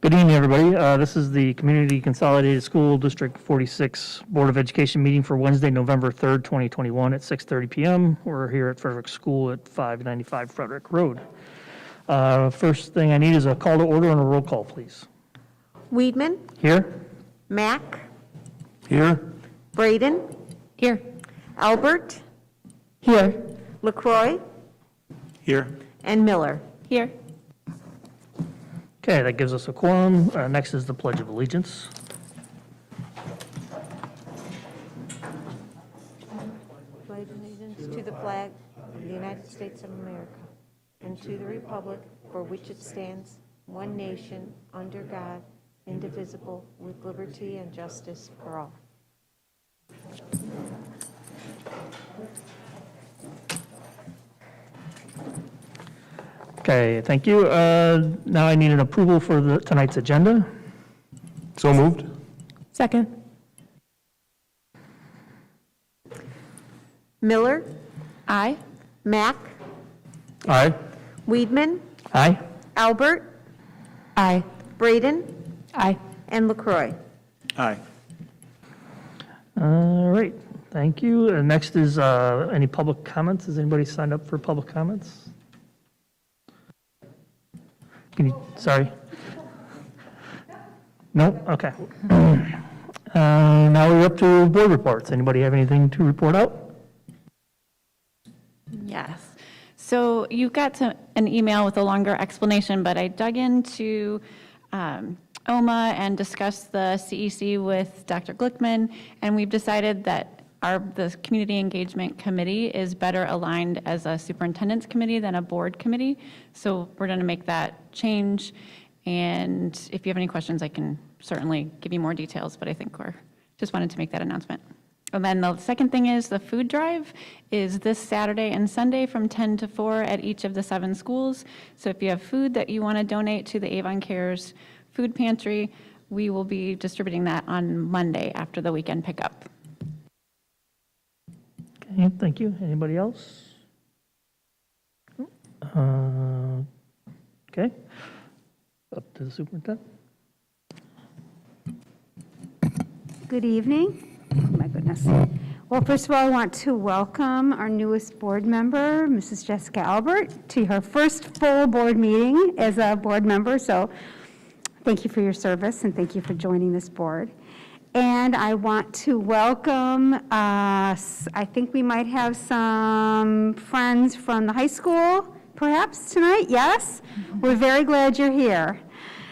Good evening, everybody. This is the Community Consolidated School District 46 Board of Education meeting for Wednesday, November 3rd, 2021 at 6:30 p.m. We're here at Frederick School at 595 Frederick Road. First thing I need is a call to order and a roll call, please. Weedman. Here. Mack. Here. Braden. Here. Albert. Here. LaCroix. Here. And Miller. Here. Okay, that gives us a quorum. Next is the Pledge of Allegiance. Pledge allegiance to the flag of the United States of America and to the republic for which it stands, one nation, under God, indivisible, with liberty and justice for all. Okay, thank you. Now I need an approval for tonight's agenda. So moved. Second. Miller. Aye. Mack. Aye. Weedman. Aye. Albert. Aye. Braden. Aye. And LaCroix. Aye. All right, thank you. Next is any public comments. Has anybody signed up for public comments? Sorry. No? Okay. Now we're up to board reports. Anybody have anything to report out? Yes. So you got an email with a longer explanation, but I dug into OMA and discussed the CEC with Dr. Glickman, and we've decided that the Community Engagement Committee is better aligned as a superintendent's committee than a board committee. So we're going to make that change. And if you have any questions, I can certainly give you more details, but I think just wanted to make that announcement. And then the second thing is the food drive is this Saturday and Sunday from 10 to 4 at each of the 7 schools. So if you have food that you want to donate to the Avon Cares Food Pantry, we will be distributing that on Monday after the weekend pickup. Okay, thank you. Anybody else? Okay. Up to the superintendent. Good evening. Oh my goodness. Well, first of all, I want to welcome our newest board member, Mrs. Jessica Albert, to her first full board meeting as a board member. So thank you for your service and thank you for joining this board. And I want to welcome us. I think we might have some friends from the high school, perhaps tonight. Yes? We're very glad you're here.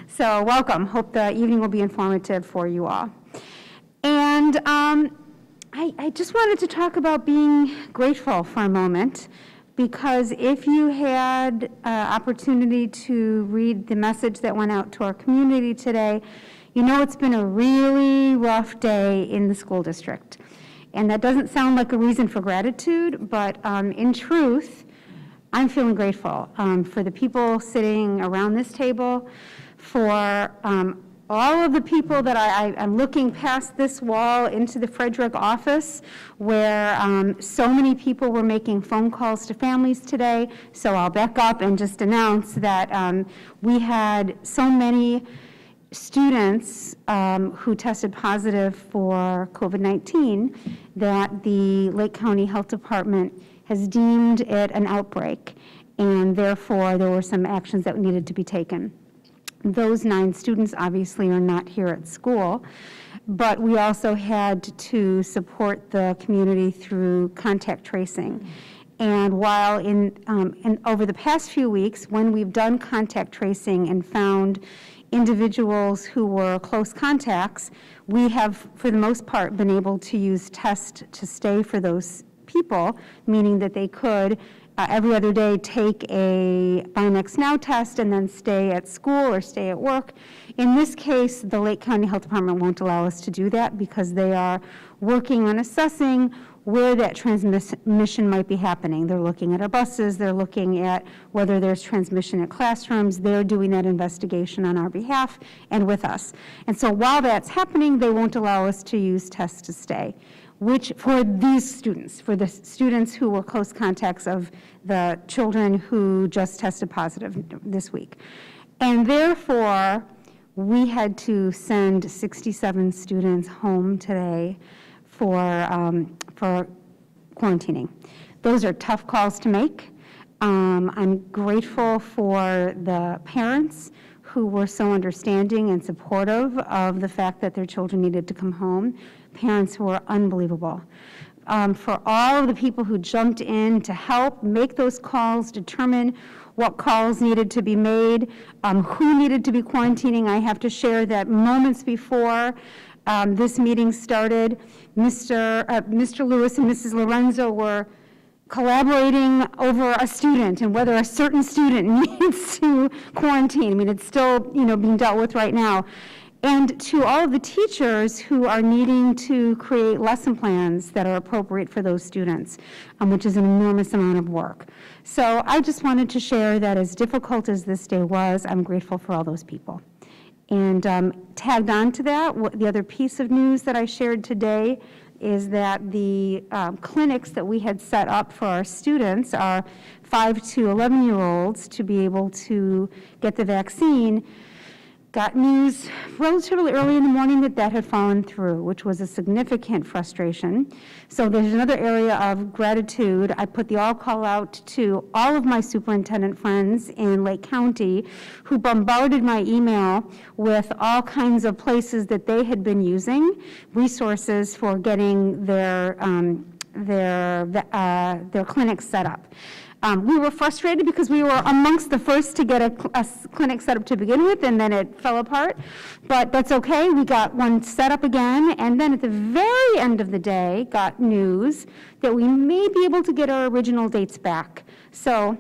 So welcome. Hope the evening will be informative for you all. And I just wanted to talk about being grateful for a moment, because if you had opportunity to read the message that went out to our community today, you know it's been a really rough day in the school district. And that doesn't sound like a reason for gratitude, but in truth, I'm feeling grateful for the people sitting around this table, for all of the people that I'm looking past this wall into the Frederick office, where so many people were making phone calls to families today. So I'll back up and just announce that we had so many students who tested positive for COVID-19 that the Lake County Health Department has deemed it an outbreak, and therefore there were some actions that needed to be taken. Those 9 students obviously are not here at school, but we also had to support the community through contact tracing. And while over the past few weeks, when we've done contact tracing and found individuals who were close contacts, we have, for the most part, been able to use test to stay for those people, meaning that they could every other day take a Bionex Now test and then stay at school or stay at work. In this case, the Lake County Health Department won't allow us to do that because they are working on assessing where that transmission might be happening. They're looking at our buses, they're looking at whether there's transmission at classrooms, they're doing that investigation on our behalf and with us. And so while that's happening, they won't allow us to use tests to stay, which for these students, for the students who were close contacts of the children who just tested positive this week. And therefore, we had to send 67 students home today for quarantining. Those are tough calls to make. I'm grateful for the parents who were so understanding and supportive of the fact that their children needed to come home. Parents who were unbelievable. For all of the people who jumped in to help make those calls, determine what calls needed to be made, who needed to be quarantining. I have to share that moments before this meeting started, Mr. Lewis and Mrs. Lorenzo were collaborating over a student and whether a certain student needs to quarantine. I mean, it's still, being dealt with right now. And to all of the teachers who are needing to create lesson plans that are appropriate for those students, which is an enormous amount of work. So I just wanted to share that as difficult as this day was, I'm grateful for all those people. And tagged on to that, the other piece of news that I shared today is that the clinics that we had set up for our students, our 5 to 11-year-olds, to be able to get the vaccine, got news relatively early in the morning that had fallen through, which was a significant frustration. So there's another area of gratitude. I put the all call out to all of my superintendent friends in Lake County who bombarded my email with all kinds of places that they had been using, resources for getting their clinics set up. We were frustrated because we were amongst the first to get a clinic set up to begin with, and then it fell apart. But that's okay. We got one set up again, and then at the very end of the day, got news that we may be able to get our original dates back. So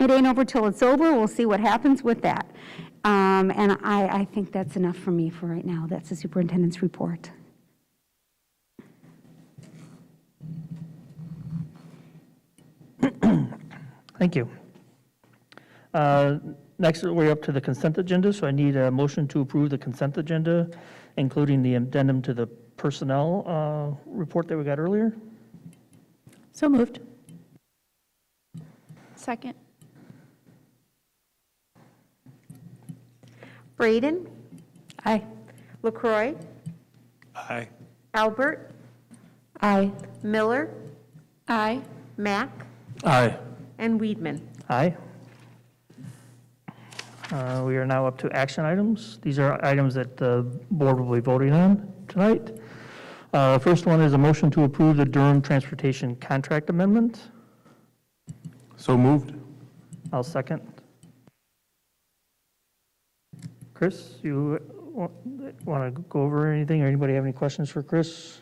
it ain't over till it's over. We'll see what happens with that. And I think that's enough for me for right now. That's the superintendent's report. Thank you. Next, we're up to the consent agenda, so I need a motion to approve the consent agenda, including the addendum to the personnel report that we got earlier. So moved. Second. Braden, Aye. LaCroy, Aye. Albert, Aye. Miller, Aye. Mack, Aye. and Weedman. Aye. We are now up to action items. These are items that the board will be voting on tonight. First one is a motion to approve the Durham Transportation Contract Amendment. So moved. I'll second. Chris, you want to go over anything, or anybody have any questions for Chris?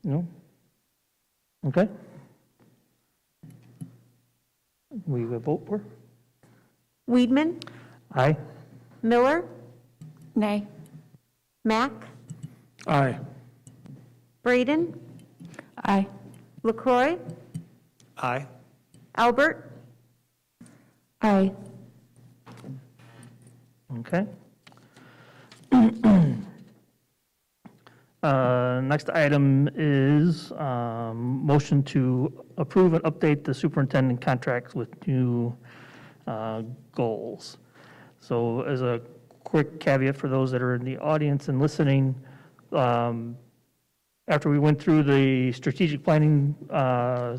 No? Okay. We vote for? Weedman, Aye. Miller, Nay. Mack, Aye. Braden, Aye. LaCroy, Aye. Albert, Aye. Okay. Next item is motion to approve and update the superintendent contracts with new goals. So as a quick caveat for those that are in the audience and listening, after we went through the strategic planning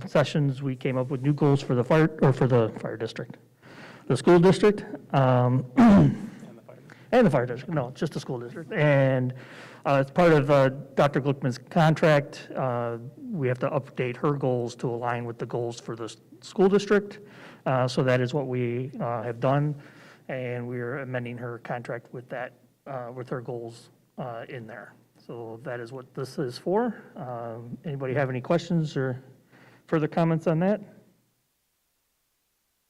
sessions, we came up with new goals for the fire district, the school district, and the fire district. No, just the school district. And as part of Dr. Glickman's contract, we have to update her goals to align with the goals for the school district. So that is what we have done, and we are amending her contract with that, with her goals in there. So that is what this is for. Anybody have any questions or further comments on that?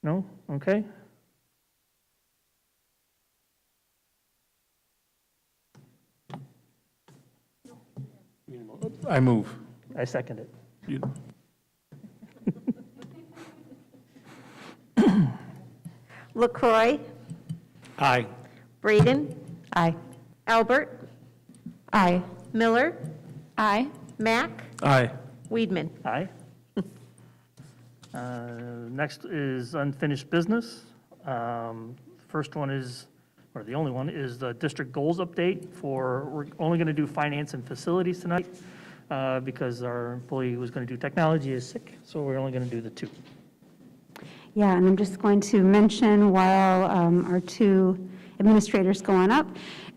No? Okay. I move. I second it. You- LaCroy, Aye. Braden, Aye. Albert, Aye. Miller, Aye. Mack, Aye. Weedman. Aye. Next is unfinished business. First one is, or the only one, is the district goals update we're only going to do finance and facilities tonight because our employee who was going to do technology is sick, so we're only going to do the two. Yeah, and I'm just going to mention while our two administrators go on up,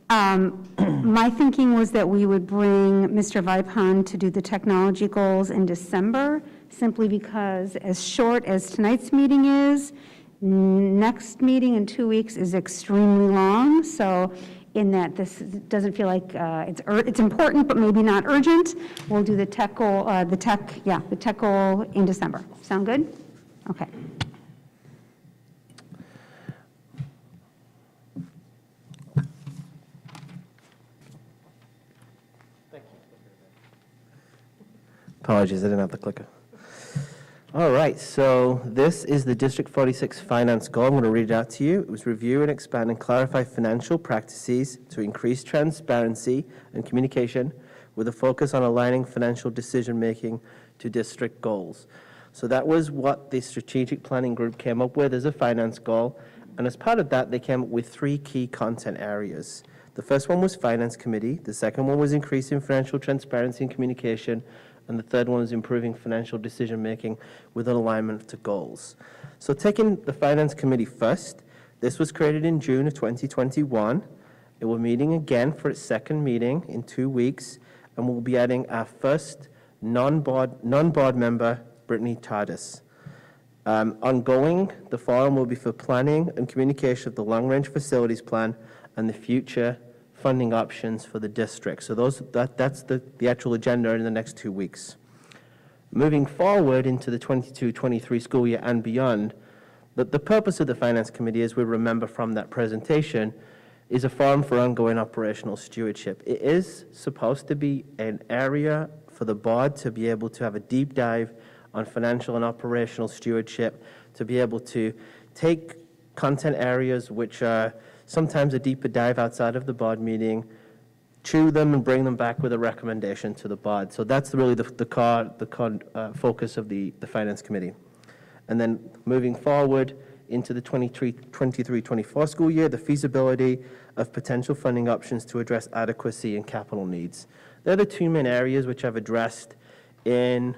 my thinking was that we would bring Mr. Vipon to do the technology goals in December, simply because as short as tonight's meeting is, next meeting in 2 weeks is extremely long. So in that this doesn't feel like it's important, but maybe not urgent, we'll do the tech goal, the tech goal in December. Sound good? Okay. Apologies, I didn't have the clicker. All right, so this is the District 46 Finance Goal. I'm going to read it out to you. It was review and expand and clarify financial practices to increase transparency and communication with a focus on aligning financial decision-making to district goals. So that was what the strategic planning group came up with as a finance goal. And as part of that, they came up with 3 key content areas. The first one was Finance Committee. The second one was increasing financial transparency and communication. And the third one is improving financial decision-making with an alignment to goals. So taking the Finance Committee first, this was created in June of 2021. It will meeting again for its second meeting in 2 weeks, and we'll be adding our first non-board member, Brittany Tardis. Ongoing, the forum will be for planning and communication of the long-range facilities plan and the future funding options for the district. So that's the actual agenda in the next 2 weeks. Moving forward into the 22-23 school year and beyond, the purpose of the Finance Committee, as we remember from that presentation, is a forum for ongoing operational stewardship. It is supposed to be an area for the board to be able to have a deep dive on financial and operational stewardship, to be able to take content areas which are sometimes a deeper dive outside of the board meeting, chew them and bring them back with a recommendation to the board. So that's really the core focus of the Finance Committee. And then moving forward into the 23-24 school year, the feasibility of potential funding options to address adequacy and capital needs. They're the 2 main areas which I've addressed in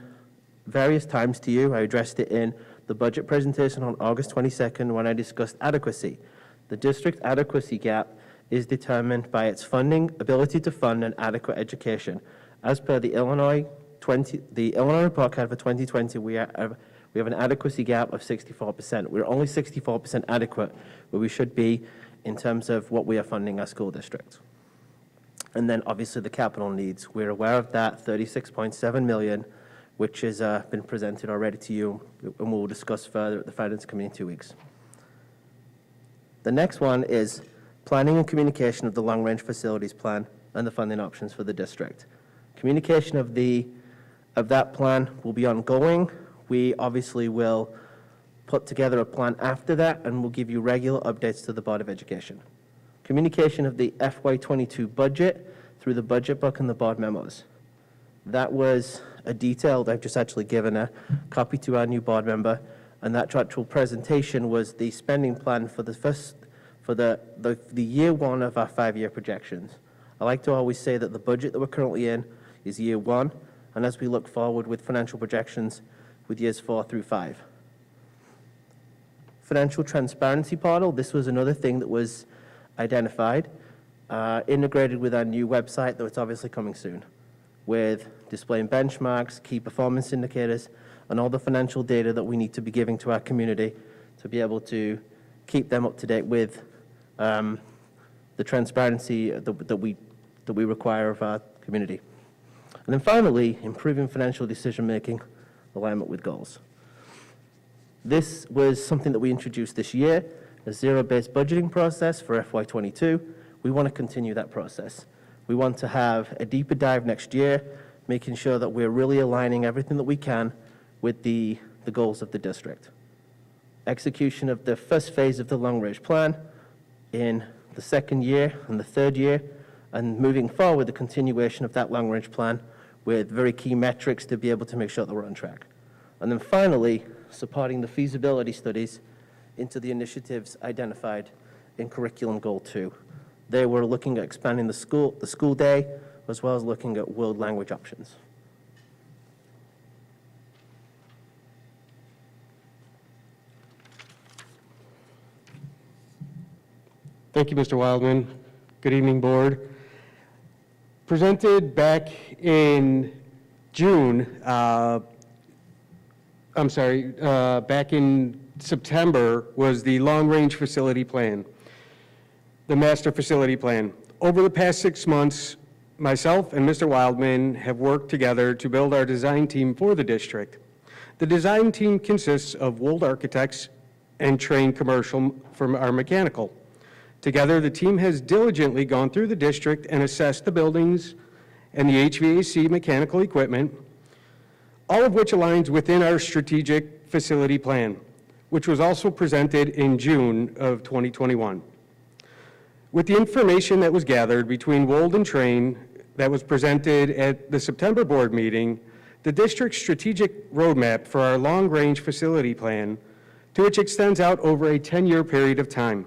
various times to you. I addressed it in the budget presentation on August 22nd when I discussed adequacy. The district adequacy gap is determined by its funding, ability to fund an adequate education. As per the Illinois report card for 2020, we have an adequacy gap of 64%. We're only 64% adequate where we should be in terms of what we are funding our school district. And then obviously the capital needs. We're aware of that, $36.7 million, which has been presented already to you, and we'll discuss further at the Finance Committee in 2 weeks. The next one is planning and communication of the long-range facilities plan and the funding options for the district. Communication of that plan will be ongoing. We obviously will put together a plan after that, and we'll give you regular updates to the Board of Education. Communication of the FY22 budget through the budget book and the board memos. That was a detailed, I've just actually given a copy to our new board member, and that actual presentation was the spending plan for the year 1 of our 5-year projections. I like to always say that the budget that we're currently in is year 1, and as we look forward with financial projections with years 4 through 5. Financial transparency portal, this was another thing that was identified, integrated with our new website, though it's obviously coming soon, with displaying benchmarks, key performance indicators, and all the financial data that we need to be giving to our community to be able to keep them up to date with the transparency that we require of our community. And then finally, improving financial decision-making alignment with goals. This was something that we introduced this year, a zero-based budgeting process for FY22. We want to continue that process. We want to have a deeper dive next year, making sure that we're really aligning everything that we can with the goals of the district. Execution of the first phase of the long-range plan in the second year and the third year, and moving forward, the continuation of that long-range plan with very key metrics to be able to make sure that we're on track. And then finally, supporting the feasibility studies into the initiatives identified in Curriculum Goal 2. They were looking at expanding the school day, as well as looking at world language options. Thank you, Mr. Wildman. Good evening, Board. Presented back in June, back in September was the long-range facility plan, the master facility plan. Over the past 6 months, myself and Mr. Wildman have worked together to build our design team for the district. The design team consists of Wold architects and trained commercial from our mechanical. Together, the team has diligently gone through the district and assessed the buildings and the HVAC mechanical equipment, all of which aligns within our strategic facility plan, which was also presented in June of 2021. With the information that was gathered between Wold and Train that was presented at the September board meeting, the district's strategic roadmap for our long-range facility plan, to which extends out over a 10-year period of time.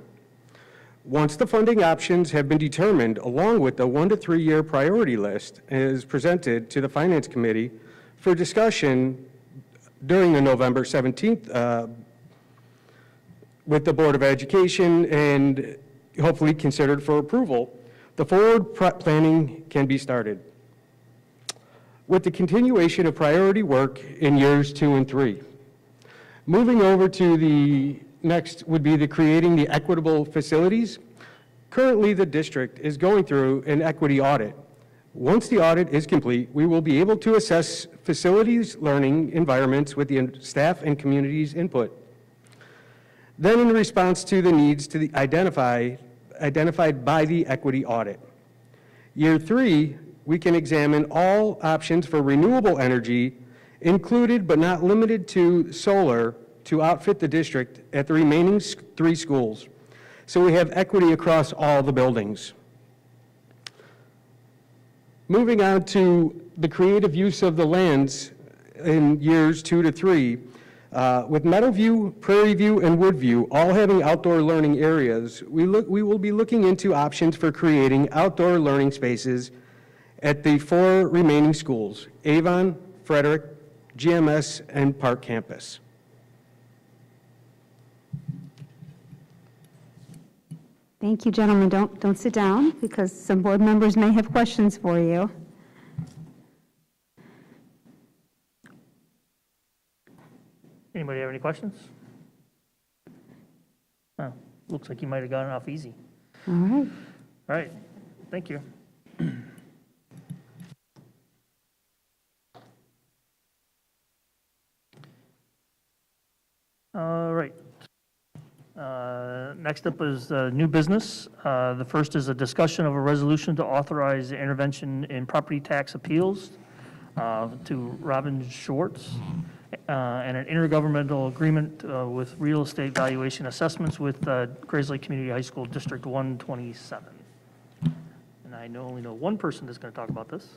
Once the funding options have been determined, along with the 1 to 3 year priority list is presented to the Finance Committee for discussion during the November 17th with the Board of Education and hopefully considered for approval, the forward planning can be started. With the continuation of priority work in years 2 and 3. Moving over to the next would be the creating the equitable facilities. Currently, the district is going through an equity audit. Once the audit is complete, we will be able to assess facilities learning environments with the staff and community's input. Then in response to the needs to identified by the equity audit. Year 3, we can examine all options for renewable energy, included but not limited to solar, to outfit the district at the remaining 3 schools. So we have equity across all the buildings. Moving on to the creative use of the lands in years 2 to 3, with Meadowview, Prairie View, and Woodview all having outdoor learning areas, we will be looking into options for creating outdoor learning spaces at the 4 remaining schools, Avon, Frederick, GMS, and Park Campus. Thank you, gentlemen. Don't sit down, because some board members may have questions for you. Anybody have any questions? Oh, looks like you might have gotten off easy. All right. All right, thank you. All right. Next up is new business. The first is a discussion of a resolution to authorize intervention in property tax appeals to Robin Schwartz and an intergovernmental agreement with real estate valuation assessments with Grays Lake Community High School District 127. And I only know one person that's going to talk about this.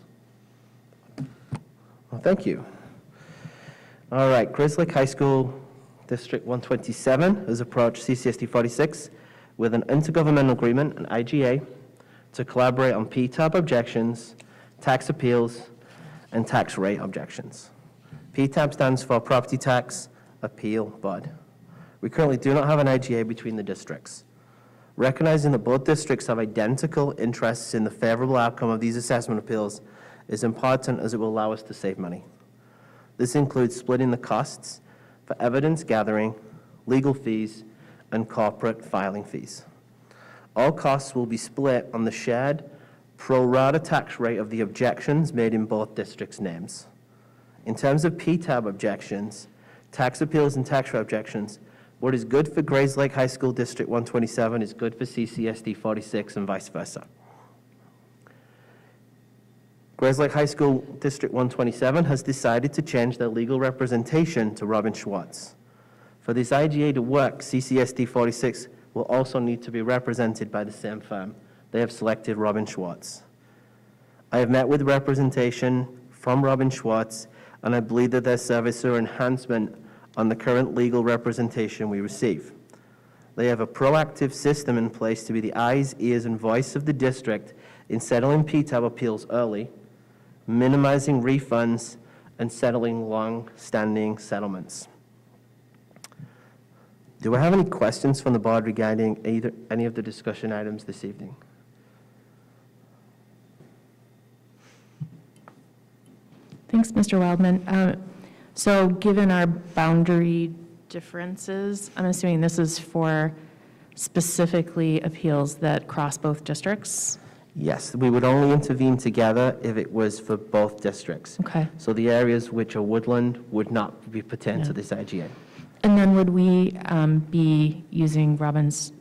Well, thank you. All right, Grays Lake High School District 127 has approached CCSD 46 with an intergovernmental agreement, an IGA, to collaborate on PTAB objections, tax appeals, and tax rate objections. PTAB stands for Property Tax Appeal Board. We currently do not have an IGA between the districts. Recognizing that both districts have identical interests in the favorable outcome of these assessment appeals is important, as it will allow us to save money. This includes splitting the costs for evidence gathering, legal fees, and corporate filing fees. All costs will be split on the shared pro rata tax rate of the objections made in both districts' names. In terms of PTAB objections, tax appeals and tax rate objections, what is good for Grays Lake High School District 127 is good for CCSD 46 and vice versa. Grays Lake High School District 127 has decided to change their legal representation to Robin Schwartz. For this IGA to work, CCSD 46 will also need to be represented by the same firm. They have selected Robin Schwartz. I have met with representation from Robin Schwartz, and I believe that their service or enhancement on the current legal representation we receive. They have a proactive system in place to be the eyes, ears, and voice of the district in settling PTAB appeals early, minimizing refunds, and settling long-standing settlements. Do I have any questions from the board regarding any of the discussion items this evening? Thanks, Mr. Wildman. So given our boundary differences, I'm assuming this is for specifically appeals that cross both districts? Yes, we would only intervene together if it was for both districts. Okay. So the areas which are woodland would not be pertain to this IGA. And then would we be using Robbins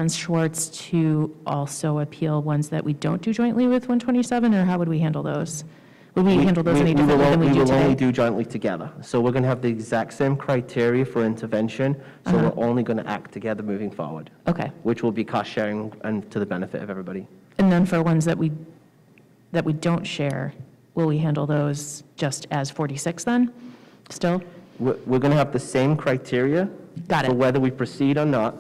Schwartz to also appeal ones that we don't do jointly with 127, or how would we handle those? Would we handle those any differently than we do will only today? do jointly together. So we're going to have the exact same criteria for intervention, so we're only going to act together moving forward, Okay. which will be cost sharing and to the benefit of everybody. And then for ones that we don't share, will we handle those just as 46 then, still? We're going to have the same criteria. Got it. For whether we proceed or not,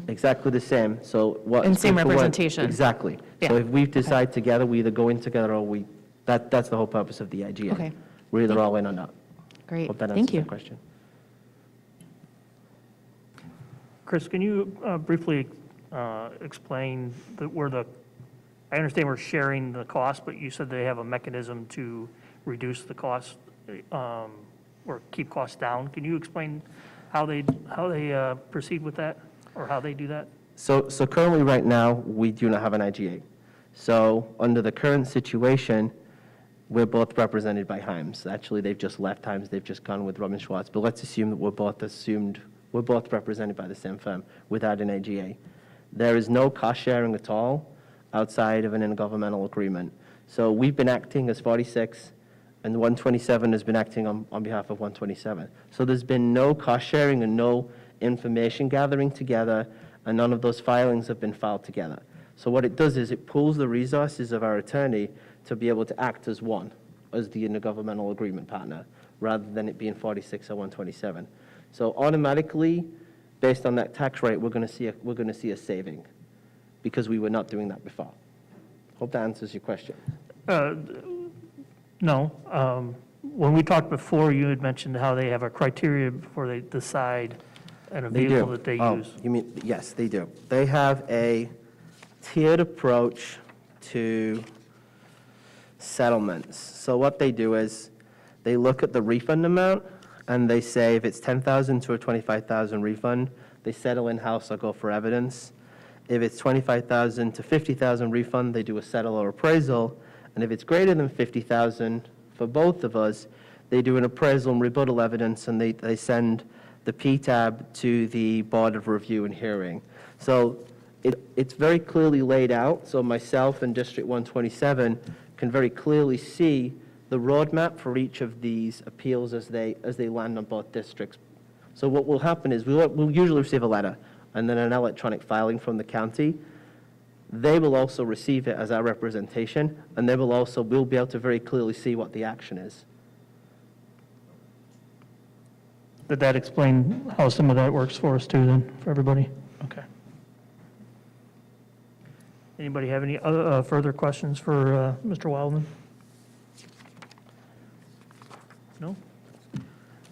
exactly the same. So what? And same for what- representation. Exactly. So Yeah. if we decide together, we either go in together or that's the whole purpose of the IGA. Okay. We're either all in or not. Great, Hope that thank answers you. your question. Chris, can you briefly explain I understand we're sharing the cost, but you said they have a mechanism to reduce the cost or keep costs down. Can you explain how they proceed with that, or how they do that? So currently, right now, we do not have an IGA. So under the current situation, we're both represented by Himes. Actually, they've just left Himes. They've just gone with Robin Schwartz. But let's assume that we're both represented by the same firm without an IGA. There is no cost sharing at all outside of an intergovernmental agreement. So we've been acting as 46, and 127 has been acting on behalf of 127. So there's been no cost sharing and no information gathering together, and none of those filings have been filed together. So what it does is it pools the resources of our attorney to be able to act as one, as the intergovernmental agreement partner, rather than it being 46 or 127. So automatically, based on that tax rate, we're going to see a saving, because we were not doing that before. Hope that answers your question. No. When we talked before, you had mentioned how they have a criteria before they decide on a They vehicle do. that they Oh, use. you mean, yes, they do. They have a tiered approach to settlements. So what they do is they look at the refund amount, and they say if it's $10,000 to a $25,000 refund, they settle in-house or go for evidence. If it's $25,000 to $50,000 refund, they do a settle or appraisal. And if it's greater than $50,000 for both of us, they do an appraisal and rebuttal evidence, and they send the PTAB to the Board of Review and Hearing. So it's very clearly laid out, so myself and District 127 can very clearly see the roadmap for each of these appeals as they land on both districts. So what will happen is we'll usually receive a letter and then an electronic filing from the county. They will also receive it as our representation, and we'll be able to very clearly see what the action is. Did that explain how some of that works for us too, then, for everybody? Okay. Anybody have any other further questions for Mr. Wildman? No?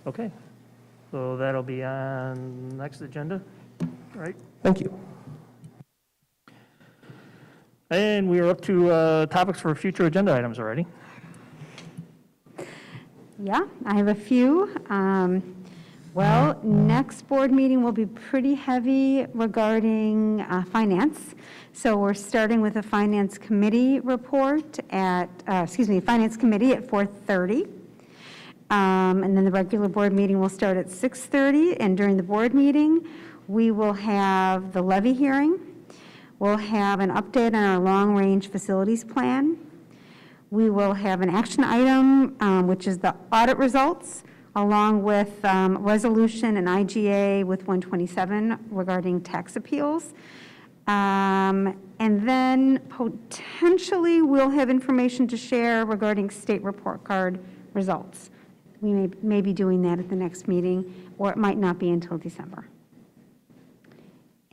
Okay. So that'll be on next agenda, right? Thank you. And we are up to topics for future agenda items already. Yeah, I have a few. Well, next board meeting will be pretty heavy regarding finance. So we're starting with a finance committee report finance committee at 4:30. And then the regular board meeting will start at 6:30. And during the board meeting, we will have the levy hearing. We'll have an update on our long-range facilities plan. We will have an action item, which is the audit results, along with resolution and IGA with 127 regarding tax appeals. And then potentially we'll have information to share regarding state report card results We may be doing that at the next meeting, or it might not be until December.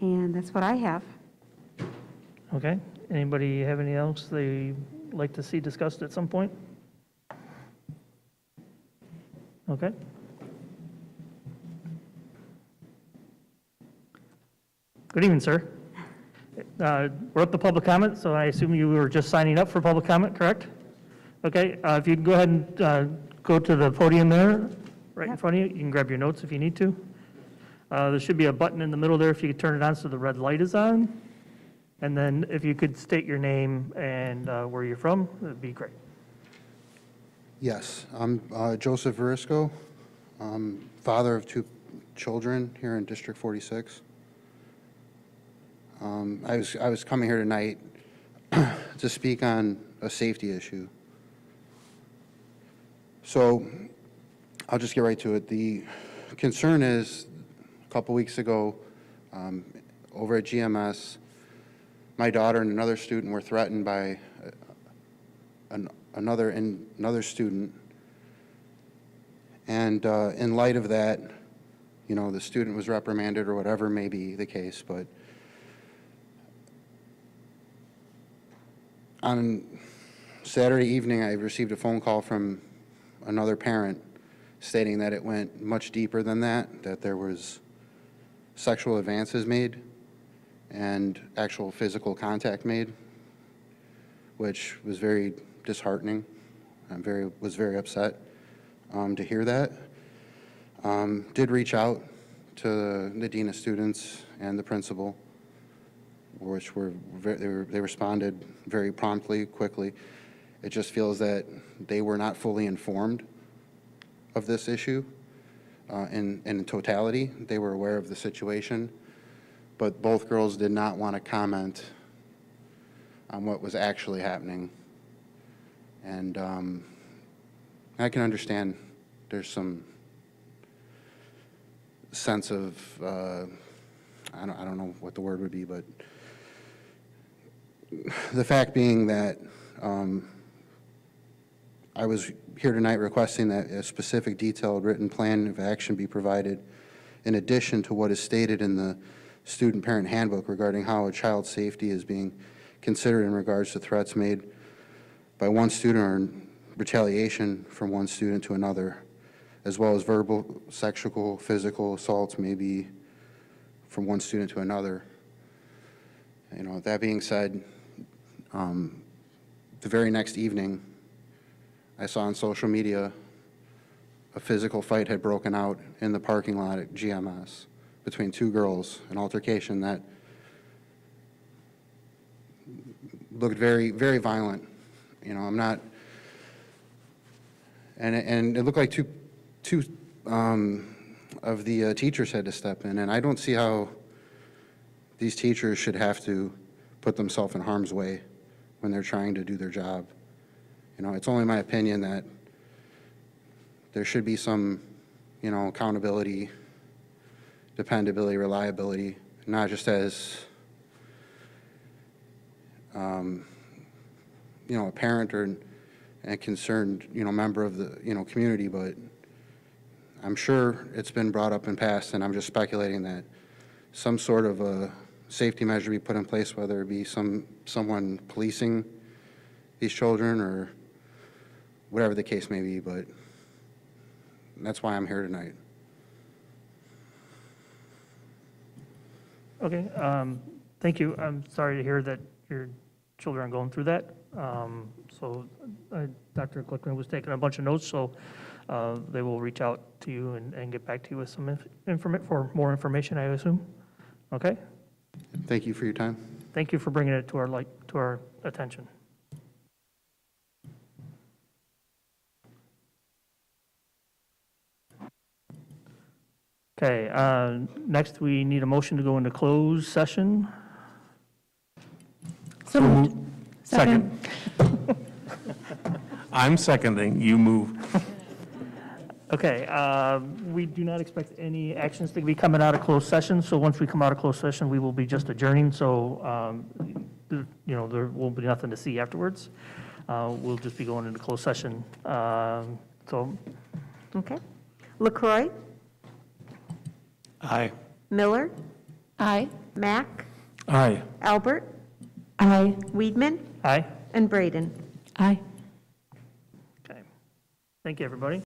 And that's what I have. Okay. Anybody have anything else they'd like to see discussed at some point? Okay. Good evening, sir. We're up to public comment, so I assume you were just signing up for public comment, correct? Okay, if you can go ahead and go to the podium there, right in front of you. You can grab your notes if you need to. There should be a button in the middle there if you could turn it on so the red light is on. And then if you could state your name and where you're from, that'd be great. Yes, I'm Joseph Verisco, father of 2 children here in District 46. I was coming here tonight to speak on a safety issue. So I'll just get right to it. The concern is, a couple weeks ago, over at GMS, my daughter and another student were threatened by another student. And in light of that, you know, the student was reprimanded or whatever may be the case, but on Saturday evening, I received a phone call from another parent stating that it went much deeper than that there was sexual advances made and actual physical contact made, which was very disheartening. I was very upset to hear that. Did reach out to the dean of students and the principal, which they responded very promptly, quickly. It just feels that they were not fully informed of this issue in totality. They were aware of the situation, but both girls did not want to comment on what was actually happening. And I can understand there's some sense of, I don't know what the word would be, but the fact being that I was here tonight requesting that a specific detailed written plan of action be provided in addition to what is stated in the student parent handbook regarding how a child's safety is being considered in regards to threats made by one student or retaliation from one student to another, as well as verbal, sexual, physical assaults may be from one student to another. You know, that being said, the very next evening, I saw on social media a physical fight had broken out in the parking lot at GMS between 2 girls, an altercation that looked very, very violent. You know, I'm not, and it looked like two of the teachers had to step in, and I don't see how these teachers should have to put themselves in harm's way when they're trying to do their job. You know, it's only my opinion that there should be some, you know, accountability, dependability, reliability, not just as, you know, a parent or a concerned, you know, member of the, you know, community, but I'm sure it's been brought up in past, and I'm just speculating that some sort of a safety measure be put in place, whether it be someone policing these children or whatever the case may be, but that's why I'm here tonight. Okay, thank you. I'm sorry to hear that your children are going through that. So Dr. Glickman was taking a bunch of notes, so they will reach out to you and get back to you with some more information, I assume. Okay? Thank you for your time. Thank you for bringing it to our attention. Okay, next we need a motion to go into closed session. So moved. Second. I'm seconding, you move. Okay, we do not expect any actions to be coming out of closed session, so once we come out of closed session, we will be just adjourning, so, you know, there won't be nothing to see afterwards. We'll just be going into closed session. So Okay. LaCroy, Aye. Miller, Aye. Mack, Aye. Albert, Aye. Weedman, Aye. and Braden. Aye. Okay. Thank you, everybody.